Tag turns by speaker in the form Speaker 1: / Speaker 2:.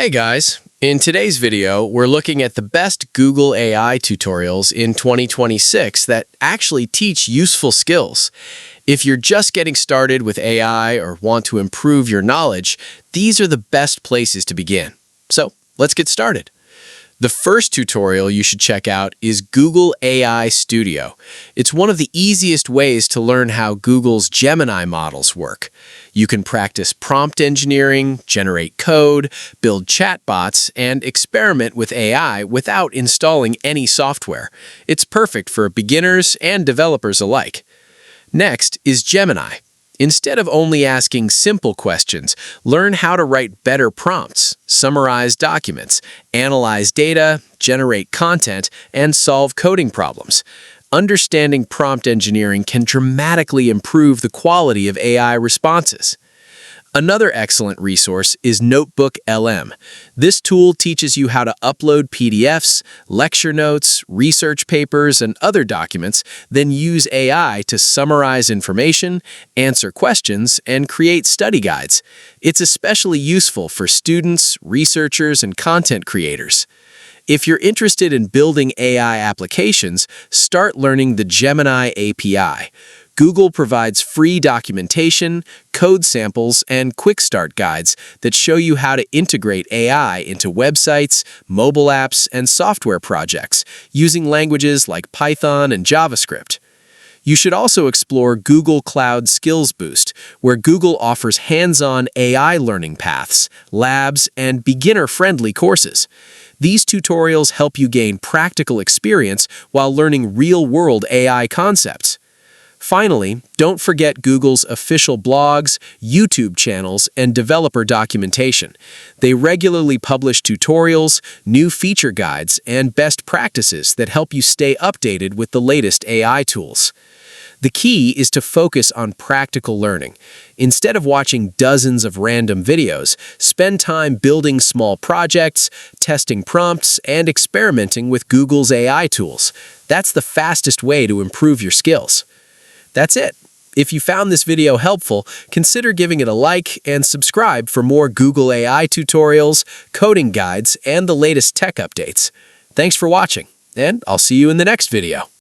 Speaker 1: Hey guys, in today's video, we're looking at the best Google AI tutorials in 2026 that actually teach useful skills. If you're just getting started with AI or want to improve your knowledge, these are the best places to begin. So, let's get started. The first tutorial you should check out is Google AI Studio. It's one of the easiest ways to learn how Google's Gemini models work. You can practice prompt engineering, generate code, build chatbots, and experiment with AI without installing any software. It's perfect for beginners and developers alike. Next is Gemini. Instead of only asking simple questions, learn how to write better prompts, summarize documents, analyze data, generate content, and solve coding problems. Understanding prompt engineering can dramatically improve the quality of AI responses. Another excellent resource is Notebook LM. This tool teaches you how to upload PDFs, lecture notes, research papers, and other documents, then use AI to summarize information, answer questions, and create study guides. It's especially useful for students, researchers, and content creators. If you're interested in building AI applications, start learning the Gemini API. Google provides free documentation, code samples, and quick start guides that show you how to integrate AI into websites, mobile apps, and software projects using languages like Python and JavaScript. You should also explore Google Cloud Skills Boost, where Google offers hands-on AI learning paths, labs, and beginner-friendly courses. These tutorials help you gain practical experience while learning real-world AI concepts. Finally, don't forget Google's official blogs, YouTube channels, and developer documentation. They regularly publish tutorials, new feature guides, and best practices that help you stay updated with the latest AI tools. The key is to focus on practical learning. Instead of watching dozens of random videos, spend time building small projects, testing prompts, and experimenting with Google's AI tools. That's the fastest way to improve your skills. That's it. If you found this video helpful, consider giving it a like and subscribe for more Google AI tutorials, coding guides, and the latest tech updates. Thanks for watching, and I'll see you in the next video.